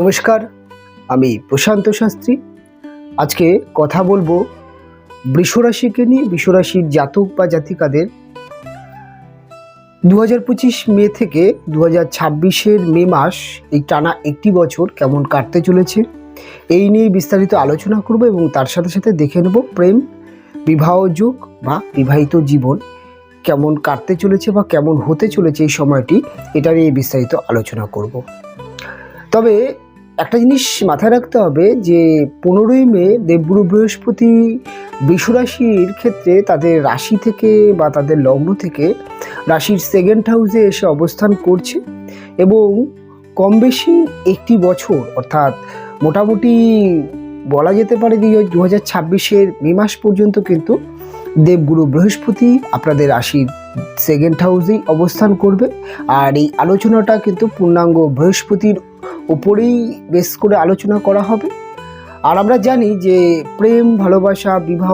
নমস্কার, আমি প্রশান্ত শাস্ত্রী। আজকে কথা বলবো বৃষরাশিকে নিয়ে। বৃষরাশির জাতক বা জাতিকাদের 2025 মে থেকে 2026 মে মাস, এই টানা একটি বছর কেমন কাটতে চলেছে এই নিয়ে বিস্তারিত আলোচনা করব এবং তার সাথে সাথে দেখে নেব প্রেম, বিবাহ যোগ বা বিবাহিত জীবন কেমন কাটতে চলেছে বা কেমন হতে চলেছে এই সময়টি, এটা নিয়ে বিস্তারিত আলোচনা করব। তবে একটা জিনিস মাথায় রাখতে হবে যে 15ই মে দেবগুরু বৃহস্পতি বৃষরাশির ক্ষেত্রে তাদের রাশি থেকে বা তাদের লগ্ন থেকে রাশির সেকেন্ড হাউসে এসে অবস্থান করছে এবং কম বেশি একটি বছর, অর্থাৎ মোটামুটি বলা যেতে পারে 2026 মে মাস পর্যন্ত কিন্তু দেবগুরু বৃহস্পতি আপনাদের রাশির সেকেন্ড হাউসেই অবস্থান করবে। আর এই আলোচনাটা কিন্তু পূর্ণাঙ্গ বৃহস্পতির ওপরেই বেশ করে আলোচনা করা হবে। আর আমরা জানি যে প্রেম, ভালোবাসা, বিবাহ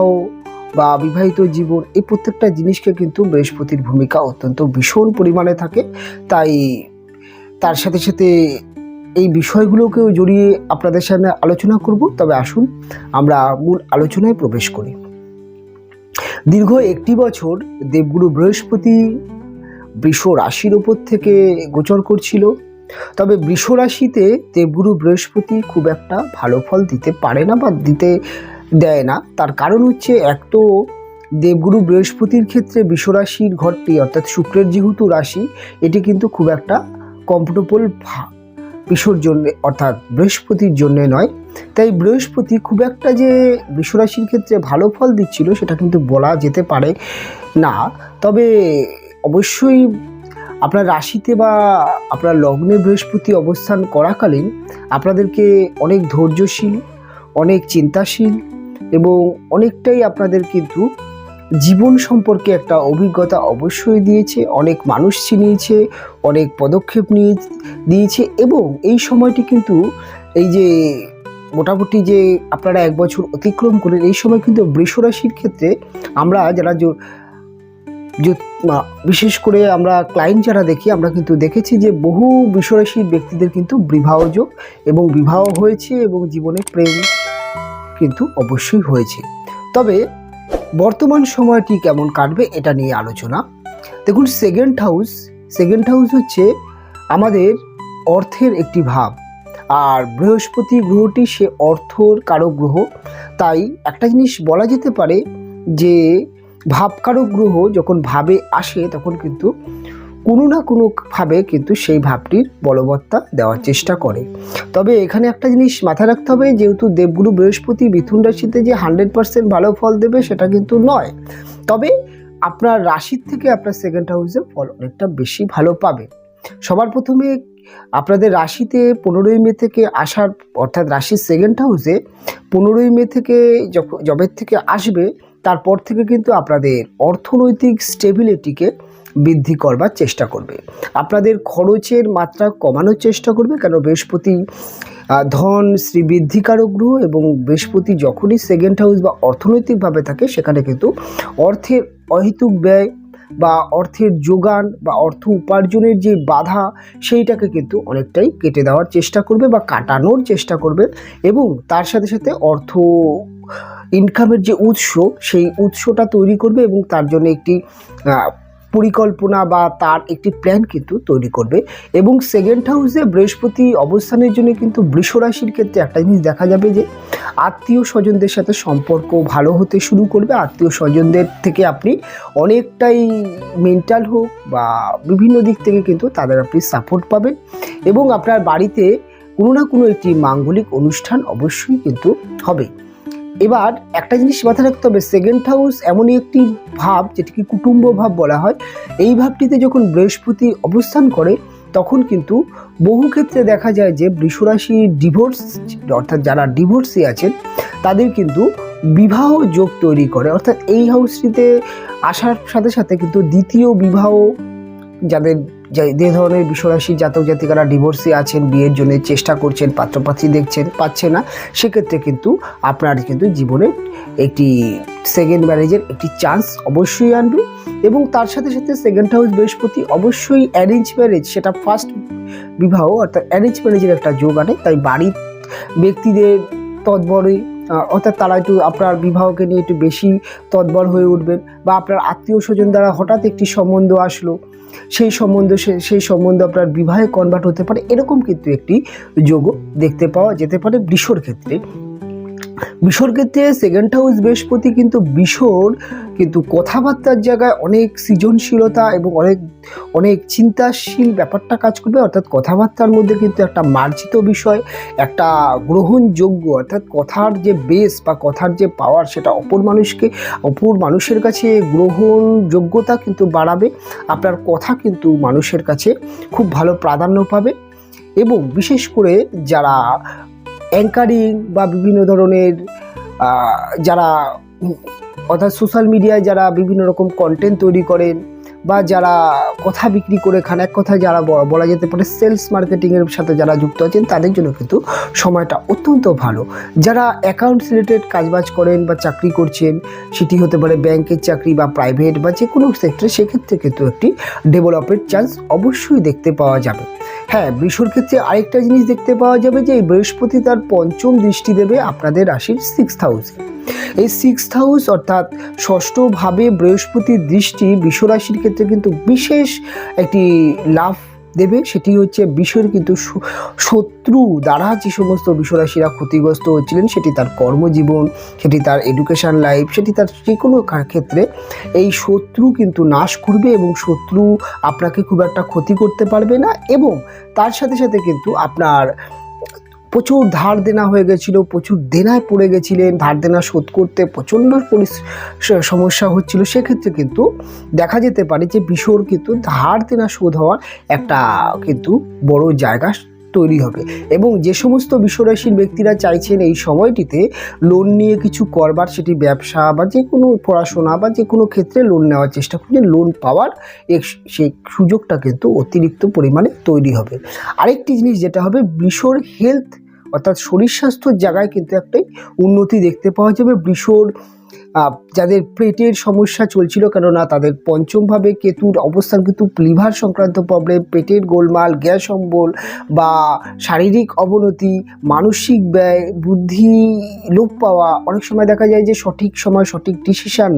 বা বিবাহিত জীবন, এই প্রত্যেকটা জিনিসকে কিন্তু বৃহস্পতির ভূমিকা অত্যন্ত ভীষণ পরিমাণে থাকে। তাই তার সাথে সাথে এই বিষয়গুলোকেও জড়িয়ে আপনাদের সামনে আলোচনা করব। তবে আসুন আমরা মূল আলোচনায় প্রবেশ করি। দীর্ঘ একটি বছর দেবগুরু বৃহস্পতি বৃষ রাশির ওপর থেকে গোচর করছিল। তবে বৃষ রাশিতে দেবগুরু বৃহস্পতি খুব একটা ভালো ফল দিতে পারে না বা দিতে দেয় না। তার কারণ হচ্ছে, এক তো দেবগুরু বৃহস্পতির ক্ষেত্রে বৃষ রাশির ঘরটি, অর্থাৎ শুক্রের যেহেতু রাশি, এটি কিন্তু খুব একটা কমফোর্টেবল বিশ্বর জন্য, অর্থাৎ বৃহস্পতির জন্য নয়। তাই বৃহস্পতি খুব একটা যে বৃষ রাশির ক্ষেত্রে ভালো ফল দিচ্ছিল সেটা কিন্তু বলা যেতে পারে না। তবে অবশ্যই আপনার রাশিতে বা আপনার লগ্নে বৃহস্পতি অবস্থান করাকালীন আপনাদেরকে অনেক ধৈর্যশীল, অনেক চিন্তাশীল এবং অনেকটাই আপনাদের কিন্তু জীবন সম্পর্কে একটা অভিজ্ঞতা অবশ্যই দিয়েছে। অনেক মানুষ চিনিয়েছে, অনেক পদক্ষেপ দিয়েছে এবং এই সময়টি কিন্তু এই যে মোটামুটি যে আপনারা এক বছর অতিক্রম করেন, এই সময় কিন্তু বৃষ রাশির ক্ষেত্রে আমরা যারা বিশেষ করে আমরা ক্লায়েন্ট যারা দেখি, আমরা কিন্তু দেখেছি যে বহু বৃষরাশির ব্যক্তিদের কিন্তু বিবাহ যোগ এবং বিবাহ হয়েছে এবং জীবনে প্রেম কিন্তু অবশ্যই হয়েছে। তবে বর্তমান সময়টি কেমন কাটবে এটা নিয়ে আলোচনা। দেখুন, সেকেন্ড হাউস হচ্ছে আমাদের অর্থের একটি ভাব, আর বৃহস্পতি গ্রহটি সে অর্থর কারক গ্রহ। তাই একটা জিনিস বলা যেতে পারে যে ভাবকারক গ্রহ যখন ভাবে আসে তখন কিন্তু কোনো না কোনোভাবে কিন্তু সেই ভাবটির বলবত্তা দেওয়ার চেষ্টা করে। তবে এখানে একটা জিনিস মাথায় রাখতে হবে, যেহেতু দেবগুরু বৃহস্পতি মিথুন রাশিতে যে 100% ভালো ফল দেবে সেটা কিন্তু নয়। তবে আপনার রাশির থেকে আপনার সেকেন্ড হাউসে ফল অনেকটা বেশি ভালো পাবে। সবার প্রথমে আপনাদের রাশিতে 15ই মে থেকে আসার, অর্থাৎ রাশির সেকেন্ড হাউসে 15ই মে থেকে যবে থেকে আসবে তারপর থেকে কিন্তু আপনাদের অর্থনৈতিক স্টেবিলিটিকে বৃদ্ধি করবার চেষ্টা করবে। আপনাদের খরচের মাত্রা কমানোর চেষ্টা করবে, কেন বৃহস্পতি ধন শ্রীবৃদ্ধিকারক গ্রহ এবং বৃহস্পতি যখনই সেকেন্ড হাউস বা অর্থনৈতিকভাবে থাকে সেখানে কিন্তু অর্থের অহেতুক ব্যয় বা অর্থের যোগান বা অর্থ উপার্জনের যে বাধা, সেইটাকে কিন্তু অনেকটাই কেটে দেওয়ার চেষ্টা করবে বা কাটানোর চেষ্টা করবে এবং তার সাথে সাথে অর্থ ইনকামের যে উৎস, সেই উৎসটা তৈরি করবে এবং তার জন্য একটি পরিকল্পনা বা তার একটি প্ল্যান কিন্তু তৈরি করবে। এবং সেকেন্ড হাউসে বৃহস্পতি অবস্থানের জন্য কিন্তু বৃষ রাশির ক্ষেত্রে একটা জিনিস দেখা যাবে যে আত্মীয় স্বজনদের সাথে সম্পর্ক ভালো হতে শুরু করবে। আত্মীয় স্বজনদের থেকে আপনি অনেকটাই মেন্টাল হোক বা বিভিন্ন দিক থেকে কিন্তু তাদের আপনি সাপোর্ট পাবেন এবং আপনার বাড়িতে কোনো না কোনো একটি মাঙ্গলিক অনুষ্ঠান অবশ্যই কিন্তু হবে। এবার একটা জিনিস মাথায় রাখতে হবে, সেকেন্ড হাউস এমনই একটি ভাব যেটিকে কুটুম্ব ভাব বলা হয়। এই ভাবটিতে যখন বৃহস্পতি অবস্থান করে তখন কিন্তু বহু ক্ষেত্রে দেখা যায় যে বৃষরাশি ডিভোর্স, অর্থাৎ যারা ডিভোর্সি আছেন তাদের কিন্তু বিবাহ যোগ তৈরি করে। অর্থাৎ এই হাউসটিতে আসার সাথে সাথে কিন্তু দ্বিতীয় বিবাহ যাদের যে ধরনের বৃষরাশি জাতক জাতিকারা ডিভোর্সে আছেন, বিয়ের জন্য চেষ্টা করছেন, পাত্রপাত্রী দেখছেন, পাচ্ছে না, সেক্ষেত্রে কিন্তু আপনার কিন্তু জীবনে একটি সেকেন্ড ম্যারেজের একটি চান্স অবশ্যই আনবে। এবং তার সাথে সাথে সেকেন্ড হাউস বৃহস্পতি অবশ্যই অ্যারেঞ্জ ম্যারেজ, সেটা ফার্স্ট বিবাহ অর্থাৎ অ্যারেঞ্জ ম্যারেজের একটা যোগ আনে। তাই বাড়ির ব্যক্তিদের তৎপরে অর্থাৎ তারা একটু আপনার বিবাহকে নিয়ে একটু বেশি তৎপর হয়ে উঠবেন, বা আপনার আত্মীয় স্বজন দ্বারা হঠাৎ একটি সম্বন্ধ আসলো, সেই সম্বন্ধ আপনার বিবাহে কনভার্ট হতে পারে, এরকম কিন্তু একটি যোগও দেখতে পাওয়া যেতে পারে বৃষর ক্ষেত্রে। বৃষর ক্ষেত্রে সেকেন্ড হাউস বৃহস্পতি কিন্তু কথাবার্তার জায়গায় অনেক সৃজনশীলতা এবং অনেক চিন্তাশীল ব্যাপারটা কাজ করবে। অর্থাৎ কথাবার্তার মধ্যে কিন্তু একটা মার্জিত বিষয়, একটা গ্রহণযোগ্য, অর্থাৎ কথার যে বেস বা কথার যে পাওয়ার, সেটা অপর মানুষের কাছে গ্রহণযোগ্যতা কিন্তু বাড়াবে। আপনার কথা কিন্তু মানুষের কাছে খুব ভালো প্রাধান্য পাবে। এবং বিশেষ করে যারা অ্যাঙ্কারিং বা বিভিন্ন ধরনের যারা অর্থাৎ সোশ্যাল মিডিয়ায় যারা বিভিন্ন রকম কন্টেন্ট তৈরি করেন, বা যারা কথা বিক্রি করে খান, এক কথায় যারা বলা যেতে পারে সেলস মার্কেটিংয়ের সাথে যারা যুক্ত আছেন, তাদের জন্য কিন্তু সময়টা অত্যন্ত ভালো। যারা অ্যাকাউন্টস রিলেটেড কাজবাজ করেন বা চাকরি করছেন, সেটি হতে পারে ব্যাংকের চাকরি বা প্রাইভেট বা যে কোনো সেক্টরে, সেক্ষেত্রে কিন্তু একটি ডেভেলপের চান্স অবশ্যই দেখতে পাওয়া যাবে। হ্যাঁ, বৃষর ক্ষেত্রে আরেকটা জিনিস দেখতে পাওয়া যাবে যে বৃহস্পতি তার পঞ্চম দৃষ্টি দেবে আপনাদের রাশির 6th হাউসে। এই 6th হাউস অর্থাৎ ষষ্ঠভাবে বৃহস্পতির দৃষ্টি বৃষরাশির ক্ষেত্রে কিন্তু বিশেষ একটি লাভ দেবে। সেটি হচ্ছে বৃষের কিন্তু শত্রু দ্বারা যে সমস্ত বৃষরাশিরা ক্ষতিগ্রস্ত হচ্ছিলেন, সেটি তার কর্মজীবন, সেটি তার এডুকেশন লাইফ, সেটি তার যে কোনো ক্ষেত্রে এই শত্রু কিন্তু নাশ করবে এবং শত্রু আপনাকে খুব একটা ক্ষতি করতে পারবে না। এবং তার সাথে সাথে কিন্তু আপনার প্রচুর ধার দেনা হয়ে গেছিলো, প্রচুর দেনায় পড়ে গেছিলেন, ধার দেনা শোধ করতে প্রচণ্ড সমস্যা হচ্ছিল, সেক্ষেত্রে কিন্তু দেখা যেতে পারে যে বৃষর কিন্তু ধার দেনা শোধ হওয়ার একটা কিন্তু বড় জায়গা তৈরি হবে। এবং যে সমস্ত বৃষরাশির ব্যক্তিরা চাইছেন এই সময়টিতে লোন নিয়ে কিছু করবার, সেটি ব্যবসা বা যে কোনো পড়াশোনা বা যে কোনো ক্ষেত্রে লোন নেওয়ার চেষ্টা করছেন, লোন পাওয়ার সেই সুযোগটা কিন্তু অতিরিক্ত পরিমাণে তৈরি হবে। আরেকটি জিনিস যেটা হবে, বৃষর হেলথ অর্থাৎ শরীর স্বাস্থ্যর জায়গায় কিন্তু একটাই উন্নতি দেখতে পাওয়া যাবে। বৃষর যাদের পেটের সমস্যা চলছিল, কেননা তাদের পঞ্চমভাবে কেতুর অবস্থান কিন্তু লিভার সংক্রান্ত প্রবলেম, পেটের গোলমাল, গ্যাস অম্বল বা শারীরিক অবনতি, মানসিক ব্যয়, বুদ্ধি লোপ পাওয়া, অনেক সময় দেখা যায় যে সঠিক সময় সঠিক ডিসিশন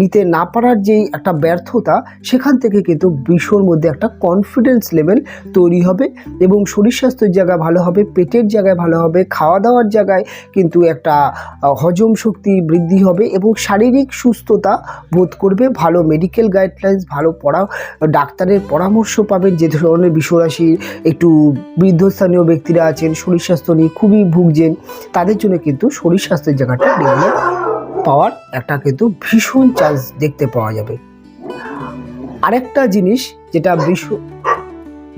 নিতে না পারার যেই একটা ব্যর্থতা, সেখান থেকে কিন্তু বৃষর মধ্যে একটা কনফিডেন্স লেভেল তৈরি হবে এবং শরীর স্বাস্থ্যের জায়গা ভালো হবে, পেটের জায়গায় ভালো হবে, খাওয়া দাওয়ার জায়গায় কিন্তু একটা হজম শক্তি বৃদ্ধি হবে এবং শারীরিক সুস্থতা বোধ করবে। ভালো মেডিকেল গাইডলাইন্স, ভালো ডাক্তারের পরামর্শ পাবেন। যে ধরনের বৃষরাশির একটু বৃদ্ধস্থানীয় ব্যক্তিরা আছেন, শরীর স্বাস্থ্য নিয়ে খুবই ভুগছেন, তাদের জন্য কিন্তু শরীর স্বাস্থ্যের জায়গাটা ডেভেলপ পাওয়ার একটা কিন্তু ভীষণ চান্স দেখতে পাওয়া যাবে। আরেকটা জিনিস যেটা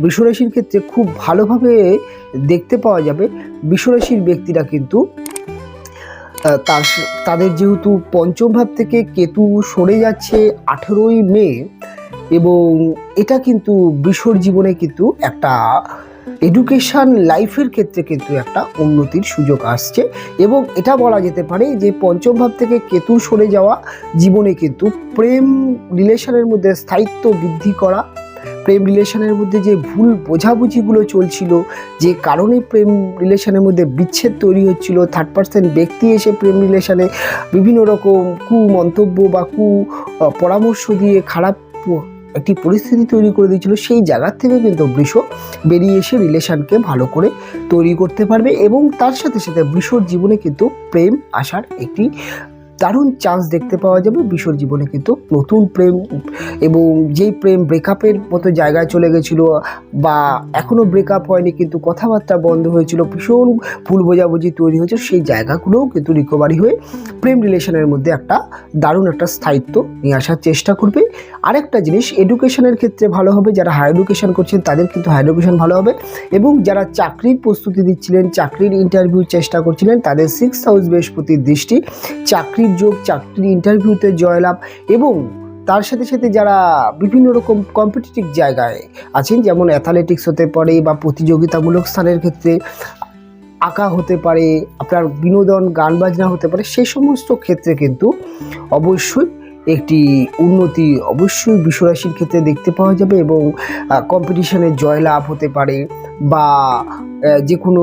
বৃষরাশির ক্ষেত্রে খুব ভালোভাবে দেখতে পাওয়া যাবে, বৃষরাশির ব্যক্তিরা কিন্তু তাদের যেহেতু পঞ্চম ভাব থেকে কেতু সরে যাচ্ছে 18ই মে, এবং এটা কিন্তু বৃষর জীবনে কিন্তু একটা এডুকেশন লাইফের ক্ষেত্রে কিন্তু একটা উন্নতির সুযোগ আসছে। এবং এটা বলা যেতে পারে যে পঞ্চম ভাব থেকে কেতু সরে যাওয়া জীবনে কিন্তু প্রেম রিলেশনের মধ্যে স্থায়িত্ব বৃদ্ধি করা, প্রেম রিলেশনের মধ্যে যে ভুল বোঝাবুঝিগুলো চলছিল, যে কারণে প্রেম রিলেশনের মধ্যে বিচ্ছেদ তৈরি হচ্ছিল, থার্ড পার্সন ব্যক্তি এসে প্রেম রিলেশনে বিভিন্ন রকম কুমন্তব্য বা পরামর্শ দিয়ে খারাপ একটি পরিস্থিতি তৈরি করে দিয়েছিল, সেই জায়গার থেকে কিন্তু বৃষ বেরিয়ে এসে রিলেশনকে ভালো করে তৈরি করতে পারবে। এবং তার সাথে সাথে বৃষর জীবনে কিন্তু প্রেম আসার একটি দারুণ চান্স দেখতে পাওয়া যাবে। বৃষর জীবনে কিন্তু নতুন প্রেম, এবং যেই প্রেম ব্রেকআপের মতো জায়গায় চলে গেছিলো বা এখনও ব্রেকআপ হয়নি কিন্তু কথাবার্তা বন্ধ হয়েছিল, ভীষণ ভুল বোঝাবুঝি তৈরি হয়েছে, সেই জায়গাগুলোও কিন্তু রিকভারি হয়ে প্রেম রিলেশনের মধ্যে একটা দারুণ একটা স্থায়িত্ব নিয়ে আসার চেষ্টা করবে। আরেকটা জিনিস, এডুকেশনের ক্ষেত্রে ভালো হবে, যারা হায়ার এডুকেশন করছেন তাদের কিন্তু হায়ার এডুকেশন ভালো হবে, এবং যারা চাকরির প্রস্তুতি দিচ্ছিলেন, চাকরির ইন্টারভিউ চেষ্টা করছিলেন, তাদের 6th হাউস বৃহস্পতির দৃষ্টি, চাকরির যোগ, চাকরির ইন্টারভিউতে জয়লাভ এবং তার সাথে সাথে যারা বিভিন্ন রকম কম্পিটিটিভ জায়গায় আছেন, যেমন অ্যাথলেটিক্স হতে পারে বা প্রতিযোগিতামূলক স্থানের ক্ষেত্রে আঁকা হতে পারে, আপনার বিনোদন গান বাজনা হতে পারে, সেই সমস্ত ক্ষেত্রে কিন্তু অবশ্যই একটি উন্নতি অবশ্যই বিশ্বরাশির ক্ষেত্রে দেখতে পাওয়া যাবে এবং কম্পিটিশনে জয়লাভ হতে পারে বা যে কোনো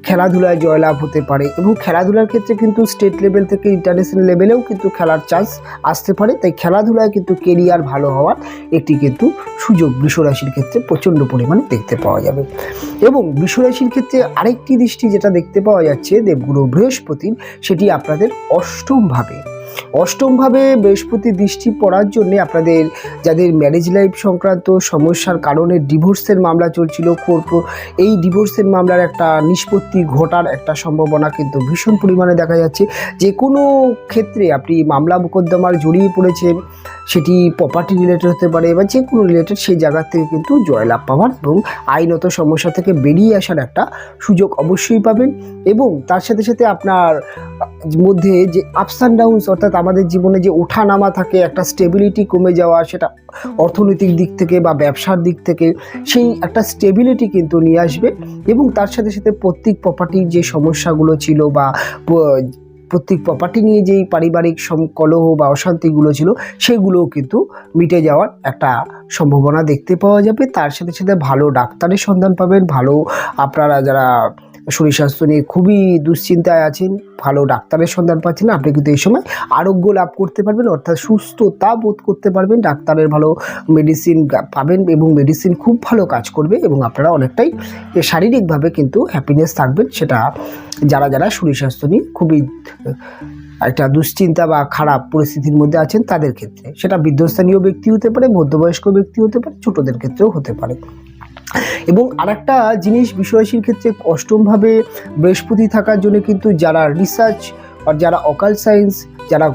খেলাধুলায় জয়লাভ হতে পারে। এবং খেলাধুলার ক্ষেত্রে কিন্তু স্টেট লেভেল থেকে ইন্টারন্যাশনাল লেভেলেও কিন্তু খেলার চান্স আসতে পারে। তাই খেলাধুলায় কিন্তু কেরিয়ার ভালো হওয়ার একটি কিন্তু সুযোগ বৃষরাশির ক্ষেত্রে প্রচণ্ড পরিমাণে দেখতে পাওয়া যাবে। এবং বৃষরাশির ক্ষেত্রে আরেকটি দৃষ্টি যেটা দেখতে পাওয়া যাচ্ছে দেবগুরু বৃহস্পতির, সেটি আপনাদের অষ্টমভাবে বৃহস্পতি দৃষ্টি পড়ার জন্য আপনাদের যাদের ম্যারেজ লাইফ সংক্রান্ত সমস্যার কারণে ডিভোর্সের মামলা চলছিল, এই ডিভোর্সের মামলার একটা নিষ্পত্তি ঘটার একটা সম্ভাবনা কিন্তু ভীষণ পরিমাণে দেখা যাচ্ছে। যে কোনো ক্ষেত্রে আপনি মামলা মোকদ্দমার জড়িয়ে পড়েছেন, সেটি প্রপার্টি রিলেটেড হতে পারে বা যে কোনো রিলেটেড, সেই জায়গা থেকে কিন্তু জয়লাভ পাওয়ার এবং আইনত সমস্যা থেকে বেরিয়ে আসার একটা সুযোগ অবশ্যই পাবেন। এবং তার সাথে সাথে আপনার মধ্যে যে আপস অ্যান্ড ডাউনস, অর্থাৎ আমাদের জীবনে যে ওঠা নামা থাকে, একটা স্টেবিলিটি কমে যাওয়া, সেটা অর্থনৈতিক দিক থেকে বা ব্যবসার দিক থেকে, সেই একটা স্টেবিলিটি কিন্তু নিয়ে আসবে। এবং তার সাথে সাথে প্রত্যেক প্রপার্টির যে সমস্যাগুলো ছিল বা প্রত্যেক প্রপার্টি নিয়ে যেই পারিবারিক কলহ বা অশান্তিগুলো ছিল, সেগুলোও কিন্তু মিটে যাওয়ার একটা সম্ভাবনা দেখতে পাওয়া যাবে। তার সাথে সাথে ভালো ডাক্তারের সন্ধান পাবেন। ভালো, আপনারা যারা শরীর স্বাস্থ্য নিয়ে খুবই দুশ্চিন্তায় আছেন, ভালো ডাক্তারের সন্ধান পাচ্ছেন, আপনি কিন্তু এই সময় আরোগ্য লাভ করতে পারবেন, অর্থাৎ সুস্থতা বোধ করতে পারবেন। ডাক্তারের ভালো মেডিসিন পাবেন এবং মেডিসিন খুব ভালো কাজ করবে এবং আপনারা অনেকটাই শারীরিকভাবে কিন্তু হ্যাপিনেস থাকবেন। সেটা যারা শরীর স্বাস্থ্য নিয়ে খুবই একটা দুশ্চিন্তা বা খারাপ পরিস্থিতির মধ্যে আছেন তাদের ক্ষেত্রে, সেটা বৃদ্ধস্থানীয় ব্যক্তি হতে পারে, মধ্যবয়স্ক ব্যক্তি হতে পারে, ছোটদের ক্ষেত্রেও হতে পারে। এবং আরেকটা জিনিস বৃষরাশির ক্ষেত্রে অষ্টমভাবে বৃহস্পতি থাকার জন্য কিন্তু যারা রিসার্চ আর যারা অকাল্ট সায়েন্স, যারা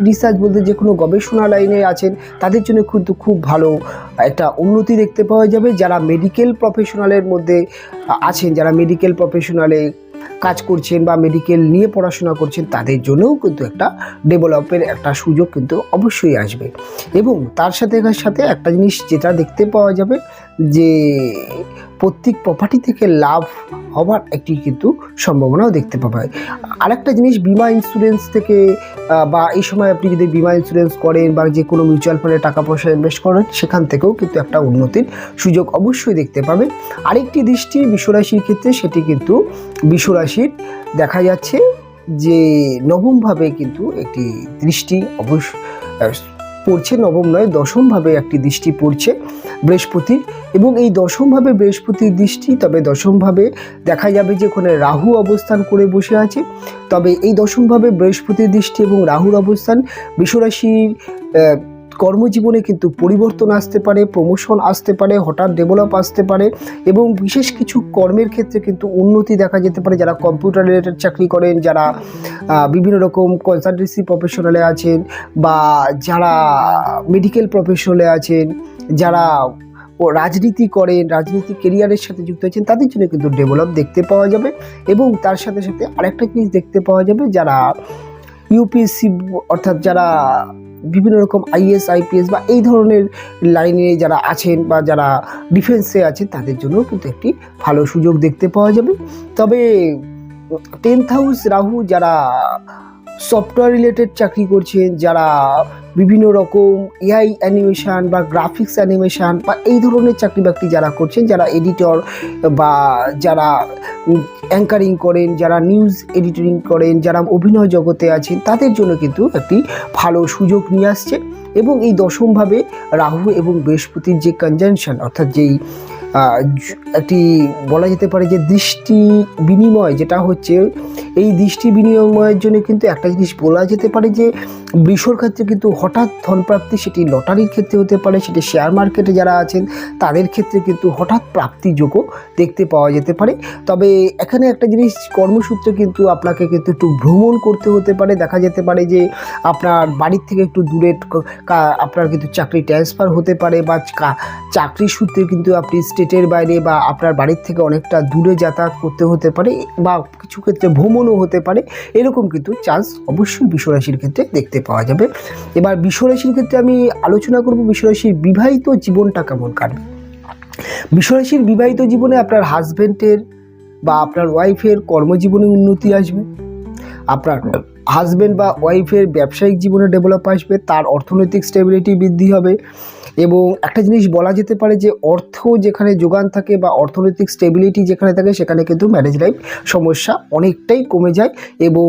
রিসার্চ বলতে যে কোনো গবেষণা লাইনে আছেন, তাদের জন্য কিন্তু খুব ভালো একটা উন্নতি দেখতে পাওয়া যাবে। যারা মেডিকেল প্রফেশনালের মধ্যে আছেন, যারা মেডিকেল প্রফেশনালে কাজ করছেন বা মেডিকেল নিয়ে পড়াশোনা করছেন, তাদের জন্যও কিন্তু একটা ডেভেলপের একটা সুযোগ কিন্তু অবশ্যই আসবে। এবং তার সাথে সাথে একটা জিনিস যেটা দেখতে পাওয়া যাবে যে প্রত্যেক প্রপার্টি থেকে লাভ হবার একটি কিন্তু সম্ভাবনাও দেখতে পাওয়া যায়। আরেকটা জিনিস, বিমা ইন্স্যুরেন্স থেকে বা এই সময় আপনি যদি বিমা ইন্স্যুরেন্স করেন বা যে কোনো মিউচুয়াল ফান্ডে টাকা পয়সা ইনভেস্ট করেন, সেখান থেকেও কিন্তু একটা উন্নতির সুযোগ অবশ্যই দেখতে পাবেন। আরেকটি দৃষ্টি বিশ্বরাশির ক্ষেত্রে, সেটি কিন্তু বিশ্বরাশির দেখা যাচ্ছে যে নবমভাবে কিন্তু একটি দৃষ্টি অবশ্যই পড়ছে, নবম নয় দশমভাবে একটি দৃষ্টি পড়ছে বৃহস্পতির। এবং এই দশমভাবে বৃহস্পতির দৃষ্টি, তবে দশমভাবে দেখা যাবে যে ওখানে রাহু অবস্থান করে বসে আছে। তবে এই দশমভাবে বৃহস্পতির দৃষ্টি এবং রাহুর অবস্থান বৃষরাশির কর্মজীবনে কিন্তু পরিবর্তন আসতে পারে, প্রমোশন আসতে পারে, হঠাৎ ডেভেলপ আসতে পারে এবং বিশেষ কিছু কর্মের ক্ষেত্রে কিন্তু উন্নতি দেখা যেতে পারে। যারা কম্পিউটার রিলেটেড চাকরি করেন, যারা বিভিন্ন রকম কনসালটেন্সি প্রফেশনালে আছেন বা যারা মেডিকেল প্রফেশনালে আছেন, যারা রাজনীতি করেন, রাজনীতি কেরিয়ারের সাথে যুক্ত আছেন, তাদের জন্য কিন্তু ডেভেলপ দেখতে পাওয়া যাবে। এবং তার সাথে সাথে আরেকটা জিনিস দেখতে পাওয়া যাবে, যারা ইউপিএসসি অর্থাৎ যারা বিভিন্ন রকম আইএস আইপিএস বা এই ধরনের লাইনে যারা আছেন বা যারা ডিফেন্সে আছেন, তাদের জন্য কিন্তু একটি ভালো সুযোগ দেখতে পাওয়া যাবে। তবে 10th হাউস রাহু, যারা সফটওয়্যার রিলেটেড চাকরি করছেন, যারা বিভিন্ন রকম এআই অ্যানিমেশান বা গ্রাফিক্স অ্যানিমেশান বা এই ধরনের চাকরি বাকরি যারা করছেন, যারা এডিটর বা যারা অ্যাঙ্কারিং করেন, যারা নিউজ এডিটিং করেন, যারা অভিনয় জগতে আছেন, তাদের জন্য কিন্তু একটি ভালো সুযোগ নিয়ে আসছে। এবং এই দশমভাবে রাহু এবং বৃহস্পতির যে কনজাংশন, অর্থাৎ যেই একটি বলা যেতে পারে যে দৃষ্টি বিনিময় যেটা হচ্ছে, এই দৃষ্টি বিনিময়ের জন্য কিন্তু একটা জিনিস বলা যেতে পারে যে বৃষর ক্ষেত্রে কিন্তু হঠাৎ ধনপ্রাপ্তি, সেটি লটারির ক্ষেত্রে হতে পারে, সেটি শেয়ার মার্কেটে যারা আছেন তাদের ক্ষেত্রে কিন্তু হঠাৎ প্রাপ্তিযোগও দেখতে পাওয়া যেতে পারে। তবে এখানে একটা জিনিস, কর্মসূত্রে কিন্তু আপনাকে কিন্তু একটু ভ্রমণ করতে হতে পারে। দেখা যেতে পারে যে আপনার বাড়ির থেকে একটু দূরে আপনার কিন্তু চাকরি ট্রান্সফার হতে পারে বা চাকরি সূত্রে কিন্তু আপনি স্টেটের বাইরে বা আপনার বাড়ির থেকে অনেকটা দূরে যাতায়াত করতে হতে পারে বা কিছু ক্ষেত্রে ভ্রমণ ডাউনও হতে পারে, এরকম কিন্তু চান্স অবশ্যই বৃষরাশির ক্ষেত্রে দেখতে পাওয়া যাবে। এবার বৃষরাশির ক্ষেত্রে আমি আলোচনা করব বৃষরাশির বিবাহিত জীবনটা কেমন কাটবে। বৃষরাশির বিবাহিত জীবনে আপনার হাজব্যান্ডের বা আপনার ওয়াইফের কর্মজীবনে উন্নতি আসবে, আপনার হাজব্যান্ড বা ওয়াইফের ব্যবসায়িক জীবনে ডেভেলপ আসবে, তার অর্থনৈতিক স্টেবিলিটি বৃদ্ধি হবে। এবং একটা জিনিস বলা যেতে পারে যে অর্থ যেখানে যোগান থাকে বা অর্থনৈতিক স্টেবিলিটি যেখানে থাকে সেখানে কিন্তু ম্যারেজ লাইফ সমস্যা অনেকটাই কমে যায়, এবং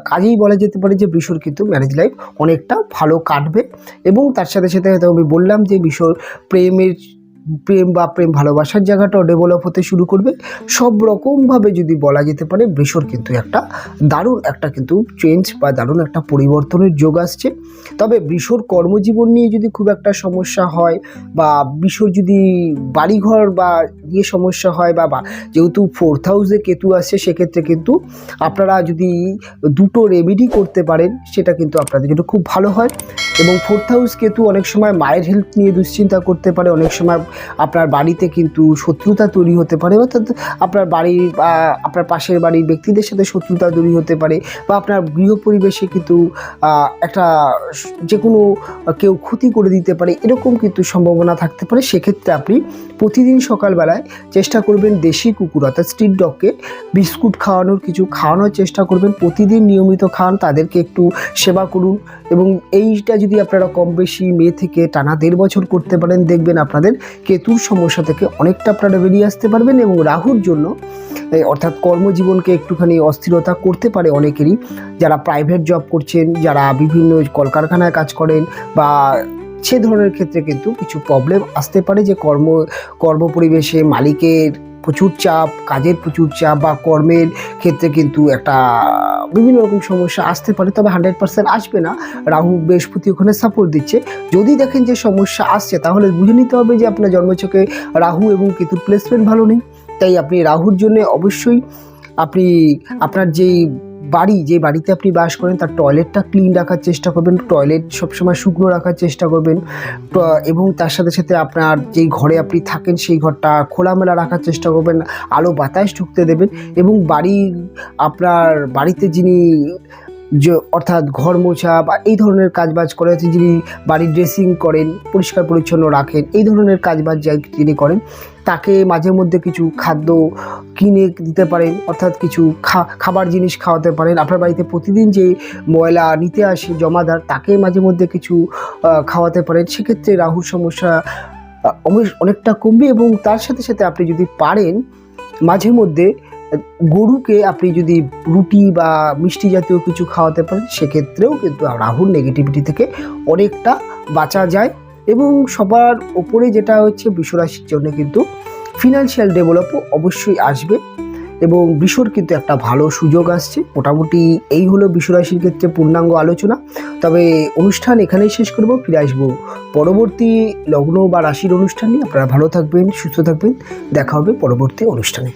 কাজেই বলা যেতে পারে যে বৃষর কিন্তু ম্যারেজ লাইফ অনেকটা ভালো কাটবে। এবং তার সাথে সাথে হয়তো আমি বললাম যে বৃষর প্রেম বা প্রেম ভালোবাসার জায়গাটাও ডেভেলপ হতে শুরু করবে। সব রকমভাবে যদি বলা যেতে পারে বৃষর কিন্তু একটা দারুণ একটা কিন্তু চেঞ্জ বা দারুণ একটা পরিবর্তনের যোগ আসছে। তবে বৃষর কর্মজীবন নিয়ে যদি খুব একটা সমস্যা হয় বা বৃষর যদি বাড়িঘর বা নিয়ে সমস্যা হয় বা যেহেতু 4th হাউসে কেতু আসছে, সেক্ষেত্রে কিন্তু আপনারা যদি দুটো রেমেডি করতে পারেন সেটা কিন্তু আপনাদের জন্য খুব ভালো হয়। এবং 4th হাউস কেতু অনেক সময় মায়ের হেলথ নিয়ে দুশ্চিন্তা করতে পারে, অনেক সময় আপনার বাড়িতে কিন্তু শত্রুতা তৈরি হতে পারে, অর্থাৎ আপনার বাড়ির বা আপনার পাশের বাড়ির ব্যক্তিদের সাথে শত্রুতা তৈরি হতে পারে, বা আপনার গৃহ পরিবেশে কিন্তু একটা যে কোনো কেউ ক্ষতি করে দিতে পারে, এরকম কিন্তু সম্ভাবনা থাকতে পারে। সেক্ষেত্রে আপনি প্রতিদিন সকালবেলায় চেষ্টা করবেন দেশি কুকুর অর্থাৎ স্ট্রিট ডগকে বিস্কুট খাওয়ানোর, কিছু খাওয়ানোর চেষ্টা করবেন, প্রতিদিন নিয়মিত খান, তাদেরকে একটু সেবা করুন। এবং এইটা যদি আপনারা কম বেশি মে থেকে টানা 1.5 বছর করতে পারেন, দেখবেন আপনাদের কেতুর সমস্যা থেকে অনেকটা আপনারা বেরিয়ে আসতে পারবেন। এবং রাহুর জন্য অর্থাৎ কর্মজীবনকে একটুখানি অস্থিরতা করতে পারে অনেকেরই, যারা প্রাইভেট জব করছেন, যারা বিভিন্ন কলকারখানায় কাজ করেন বা সে ধরনের ক্ষেত্রে কিন্তু কিছু প্রবলেম আসতে পারে, যে কর্ম পরিবেশে মালিকের প্রচুর চাপ, কাজের প্রচুর চাপ বা কর্মের ক্ষেত্রে কিন্তু একটা বিভিন্ন রকম সমস্যা আসতে পারে। তবে 100% আসবে না, রাহু বৃহস্পতি ওখানে সাপোর্ট দিচ্ছে। যদি দেখেন যে সমস্যা আসছে তাহলে বুঝে নিতে হবে যে আপনার জন্মছকে রাহু এবং কেতুর প্লেসমেন্ট ভালো নেই। তাই আপনি রাহুর জন্য অবশ্যই আপনি আপনার যে বাড়িতে আপনি বাস করেন তার টয়লেটটা ক্লিন রাখার চেষ্টা করবেন, টয়লেট সবসময় শুকনো রাখার চেষ্টা করবেন। এবং তার সাথে সাথে আপনার যেই ঘরে আপনি থাকেন সেই ঘরটা খোলামেলা রাখার চেষ্টা করবেন, আলো বাতাস ঢুকতে দেবেন। এবং আপনার বাড়িতে যিনি অর্থাৎ ঘর মোছা বা এই ধরনের কাজবাজ করে, যিনি বাড়ির ড্রেসিং করেন, পরিষ্কার পরিচ্ছন্ন রাখেন, এই ধরনের কাজবাজ যিনি করেন, তাকে মাঝে মধ্যে কিছু খাদ্য কিনে দিতে পারেন, অর্থাৎ কিছু খাবার জিনিস খাওয়াতে পারেন। আপনার বাড়িতে প্রতিদিন যে ময়লা নিতে আসে জমাদার, তাকে মাঝে মধ্যে কিছু খাওয়াতে পারেন। সেক্ষেত্রে রাহুর সমস্যা অনেকটা কমবে। এবং তার সাথে সাথে আপনি যদি পারেন মাঝে মধ্যে গরুকে আপনি যদি রুটি বা মিষ্টি জাতীয় কিছু খাওয়াতে পারেন, সেক্ষেত্রেও কিন্তু রাহুর নেগেটিভিটি থেকে অনেকটা বাঁচা যায়। এবং সবার ওপরে যেটা হচ্ছে বৃষরাশির জন্য কিন্তু ফিনান্সিয়াল ডেভেলপও অবশ্যই আসবে, এবং বৃষর কিন্তু একটা ভালো সুযোগ আসছে। মোটামুটি এই হলো বৃষরাশির ক্ষেত্রে পূর্ণাঙ্গ আলোচনা। তবে অনুষ্ঠান এখানেই শেষ করব, ফিরে আসবো পরবর্তী লগ্ন বা রাশির অনুষ্ঠান নিয়ে। আপনারা ভালো থাকবেন, সুস্থ থাকবেন, দেখা হবে পরবর্তী অনুষ্ঠানে।